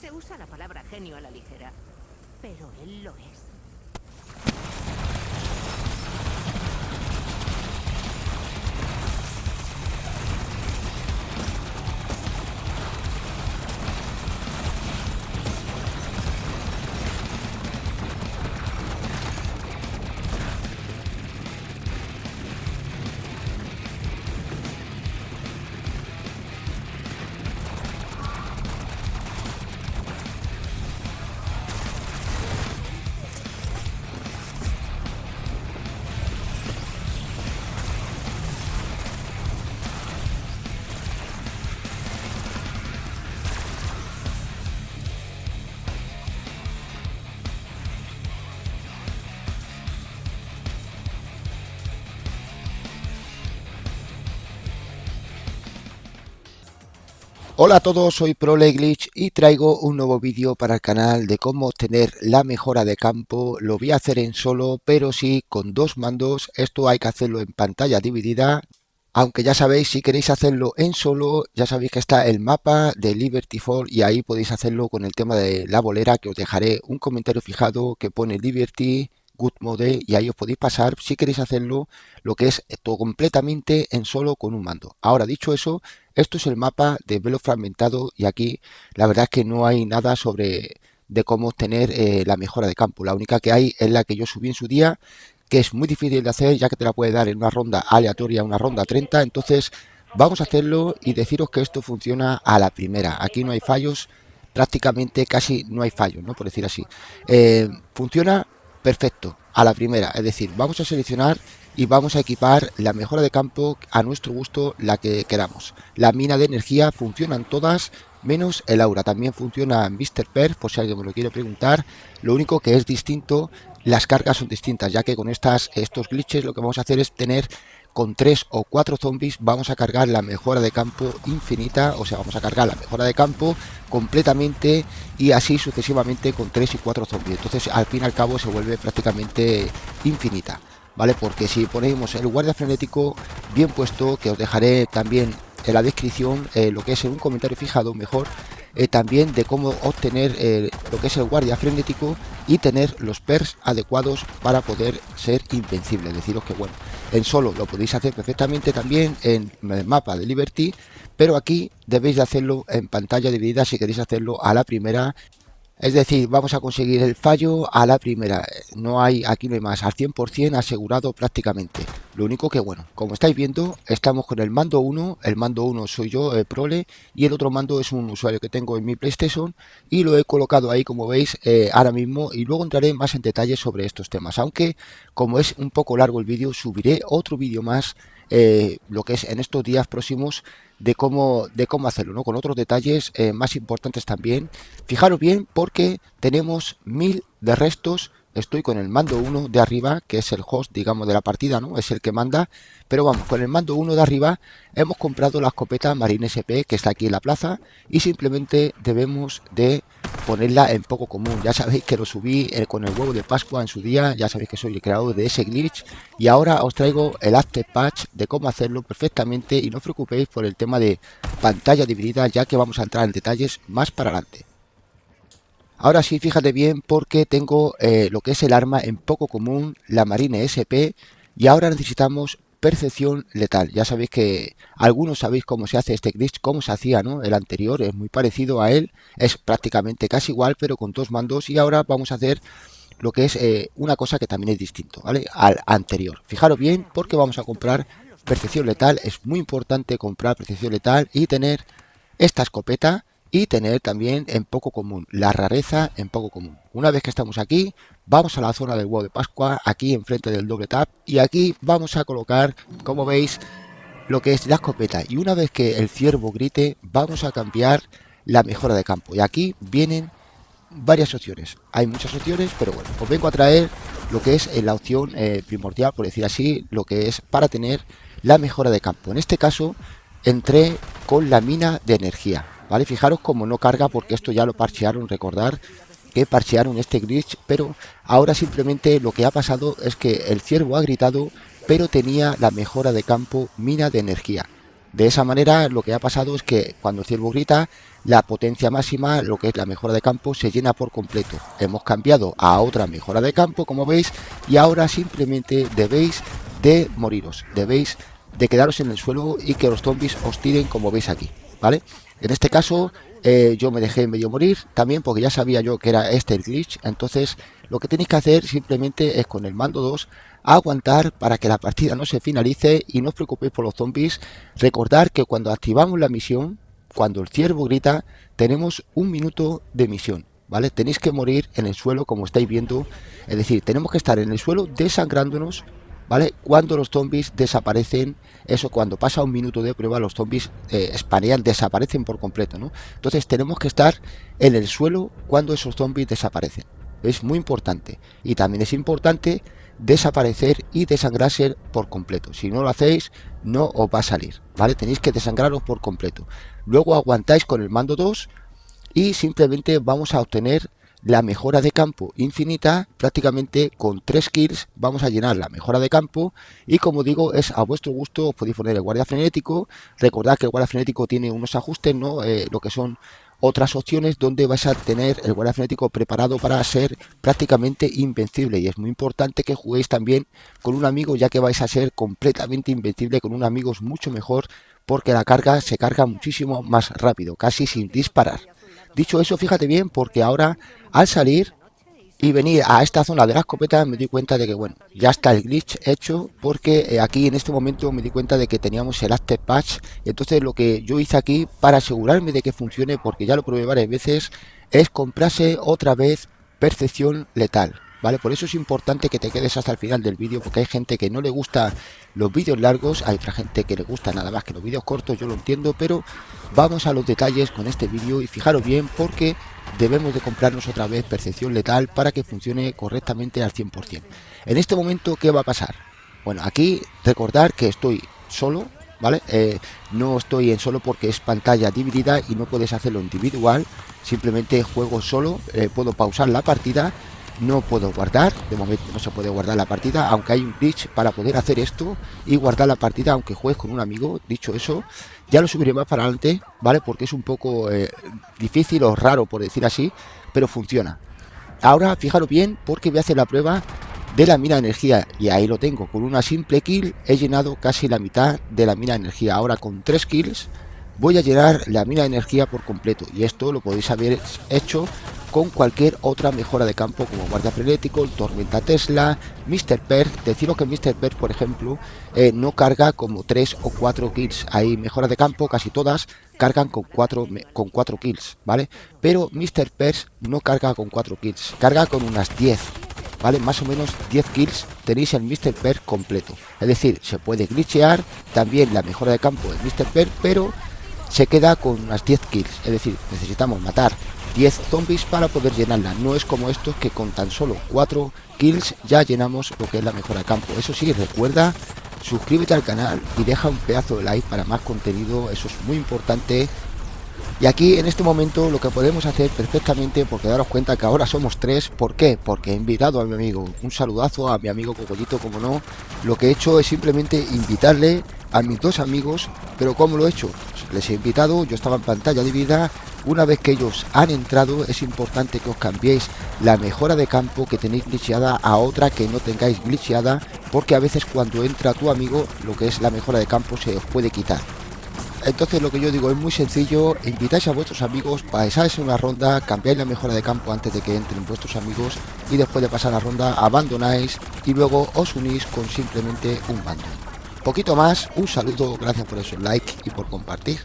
Se usa la palabra genio a la ligera, pero él lo es. Hola a todos, soy ProLeglitch y traigo un nuevo vídeo para el canal de cómo obtener la mejora de campo. Lo voy a hacer en solo, pero sí con dos mandos. Esto hay que hacerlo en pantalla dividida. Aunque ya sabéis, si queréis hacerlo en solo, ya sabéis que está el mapa de Liberty Fall y ahí podéis hacerlo con el tema de la bolera, que os dejaré un comentario fijado que pone Liberty Good Mode y ahí os podéis pasar si queréis hacerlo lo que es todo completamente en solo con un mando. Ahora dicho eso, esto es el mapa de Velo Fragmentado y aquí la verdad es que no hay nada sobre de cómo obtener la mejora de campo. La única que hay es la que yo subí en su día, que es muy difícil de hacer ya que te la puede dar en una ronda aleatoria, una ronda 30. Entonces vamos a hacerlo y deciros que esto funciona a la primera. Aquí no hay fallos, prácticamente casi no hay fallos, ¿no? Por decir así. Funciona perfecto a la primera, es decir, vamos a seleccionar y vamos a equipar la mejora de campo a nuestro gusto, la que queramos. La mina de energía funcionan todas menos el aura, también funciona Mr. Perf, por si alguien me lo quiere preguntar. Lo único que es distinto, las cargas son distintas, ya que con estos glitches lo que vamos a hacer es tener con 3 o 4 zombies, vamos a cargar la mejora de campo infinita, o sea, vamos a cargar la mejora de campo completamente y así sucesivamente con 3 y 4 zombies. Entonces al fin y al cabo se vuelve prácticamente infinita, ¿vale? Porque si ponemos el guardia frenético bien puesto, que os dejaré también en la descripción lo que es en un comentario fijado mejor, también de cómo obtener lo que es el guardia frenético y tener los perks adecuados para poder ser invencible. Deciros que bueno, en solo lo podéis hacer perfectamente también en el mapa de Liberty, pero aquí debéis de hacerlo en pantalla dividida si queréis hacerlo a la primera. Es decir, vamos a conseguir el fallo a la primera. No hay, aquí no hay más, al 100% asegurado prácticamente. Lo único que, bueno, como estáis viendo, estamos con el mando 1. El mando 1 soy yo, Prole, y el otro mando es un usuario que tengo en mi PlayStation y lo he colocado ahí, como veis, ahora mismo. Y luego entraré más en detalle sobre estos temas. Aunque, como es un poco largo el vídeo, subiré otro vídeo más, lo que es en estos días próximos, de cómo hacerlo, ¿no? Con otros detalles más importantes también. Fijaros bien porque tenemos 1000 de restos. Estoy con el mando 1 de arriba, que es el host, digamos, de la partida, ¿no? Es el que manda. Pero vamos, con el mando 1 de arriba hemos comprado la escopeta Marine SP, que está aquí en la plaza, y simplemente debemos de ponerla en poco común. Ya sabéis que lo subí con el huevo de Pascua en su día, ya sabéis que soy el creador de ese glitch, y ahora os traigo el after patch de cómo hacerlo perfectamente, y no os preocupéis por el tema de pantalla dividida, ya que vamos a entrar en detalles más para adelante. Ahora sí, fíjate bien porque tengo lo que es el arma en poco común, la Marine SP, y ahora necesitamos percepción letal. Ya sabéis que algunos sabéis cómo se hace este glitch, cómo se hacía, ¿no? El anterior es muy parecido a él, es prácticamente casi igual, pero con dos mandos, y ahora vamos a hacer lo que es una cosa que también es distinto, ¿vale? Al anterior. Fijaros bien porque vamos a comprar percepción letal, es muy importante comprar percepción letal y tener esta escopeta y tener también en poco común, la rareza en poco común. Una vez que estamos aquí, vamos a la zona del huevo de Pascua, aquí enfrente del doble tap, y aquí vamos a colocar, como veis, lo que es la escopeta. Y una vez que el ciervo grite, vamos a cambiar la mejora de campo. Y aquí vienen varias opciones. Hay muchas opciones, pero bueno, os vengo a traer lo que es la opción primordial, por decir así, lo que es para tener la mejora de campo. En este caso, entré con la mina de energía, ¿vale? Fijaros como no carga porque esto ya lo parchearon, recordar que parchearon este glitch, pero ahora simplemente lo que ha pasado es que el ciervo ha gritado, pero tenía la mejora de campo mina de energía. De esa manera lo que ha pasado es que cuando el ciervo grita, la potencia máxima, lo que es la mejora de campo, se llena por completo. Hemos cambiado a otra mejora de campo, como veis, y ahora simplemente debéis de moriros, debéis de quedaros en el suelo y que los zombies os tiren, como veis aquí, ¿vale? En este caso yo me dejé medio morir también porque ya sabía yo que era este el glitch. Entonces lo que tenéis que hacer simplemente es con el mando 2 aguantar para que la partida no se finalice y no os preocupéis por los zombies. Recordar que cuando activamos la misión, cuando el ciervo grita, tenemos un minuto de misión, ¿vale? Tenéis que morir en el suelo, como estáis viendo, es decir, tenemos que estar en el suelo desangrándonos, ¿vale? Cuando los zombies desaparecen. Eso, cuando pasa un minuto de prueba, los zombies spanean, desaparecen por completo, ¿no? Entonces tenemos que estar en el suelo cuando esos zombies desaparecen. Es muy importante. Y también es importante desaparecer y desangrarse por completo. Si no lo hacéis, no os va a salir, ¿vale? Tenéis que desangraros por completo. Luego aguantáis con el mando 2 y simplemente vamos a obtener la mejora de campo infinita. Prácticamente con 3 kills vamos a llenar la mejora de campo, y como digo, es a vuestro gusto. Os podéis poner el guardia frenético. Recordad que el guardia frenético tiene unos ajustes, ¿no? Lo que son otras opciones donde vais a tener el guardia frenético preparado para ser prácticamente invencible, y es muy importante que juguéis también con un amigo, ya que vais a ser completamente invencible. Con un amigo es mucho mejor porque la carga se carga muchísimo más rápido, casi sin disparar. Dicho eso, fíjate bien, porque ahora al salir y venir a esta zona de la escopeta me di cuenta de que, bueno, ya está el glitch hecho, porque aquí en este momento me di cuenta de que teníamos el Active Patch. Entonces lo que yo hice aquí para asegurarme de que funcione, porque ya lo probé varias veces, es comprarse otra vez Percepción Letal, ¿vale? Por eso es importante que te quedes hasta el final del vídeo, porque hay gente que no le gusta los vídeos largos, hay otra gente que le gusta nada más que los vídeos cortos, yo lo entiendo, pero vamos a los detalles con este vídeo y fijaros bien, porque debemos de comprarnos otra vez Percepción Letal para que funcione correctamente al 100%. En este momento, ¿qué va a pasar? Bueno, aquí recordar que estoy solo, ¿vale? No estoy en solo porque es pantalla dividida y no puedes hacerlo individual. Simplemente juego solo, puedo pausar la partida. No puedo guardar, de momento no se puede guardar la partida, aunque hay un glitch para poder hacer esto y guardar la partida aunque juegues con un amigo. Dicho eso, ya lo subiré más para adelante, ¿vale? Porque es un poco difícil o raro, por decir así, pero funciona. Ahora fijaros bien, porque voy a hacer la prueba de la mina de energía, y ahí lo tengo. Con una simple kill he llenado casi la mitad de la mina de energía. Ahora con 3 kills voy a llenar la mina de energía por completo, y esto lo podéis haber hecho con cualquier otra mejora de campo, como guardia frenético, tormenta Tesla, Mr. Perk. Deciros que Mr. Perk, por ejemplo, no carga como 3 o 4 kills. Hay mejoras de campo, casi todas cargan con 4 kills, ¿vale? Pero Mr. Perk no carga con 4 kills, carga con unas 10, ¿vale? Más o menos 10 kills tenéis el Mr. Perk completo. Es decir, se puede glitchear también la mejora de campo de Mr. Perk, pero se queda con unas 10 kills. Es decir, necesitamos matar 10 zombies para poder llenarla. No es como estos que con tan solo 4 kills ya llenamos lo que es la mejora de campo. Eso sí, recuerda, suscríbete al canal y deja un pedazo de like para más contenido. Eso es muy importante. Y aquí en este momento lo que podemos hacer perfectamente, porque daros cuenta que ahora somos 3. ¿Por qué? Porque he invitado a mi amigo. Un saludazo a mi amigo Cocollito, como no. Lo que he hecho es simplemente invitarle a mis 2 amigos. Pero ¿cómo lo he hecho? Les he invitado, yo estaba en pantalla dividida. Una vez que ellos han entrado, es importante que os cambiéis la mejora de campo que tenéis glitcheada a otra que no tengáis glitcheada, porque a veces cuando entra tu amigo, lo que es la mejora de campo se os puede quitar. Entonces lo que yo digo es muy sencillo: invitáis a vuestros amigos, pasáis una ronda, cambiáis la mejora de campo antes de que entren vuestros amigos, y después de pasar la ronda abandonáis y luego os unís con simplemente un bando. Poquito más, un saludo, gracias por esos like y por compartir.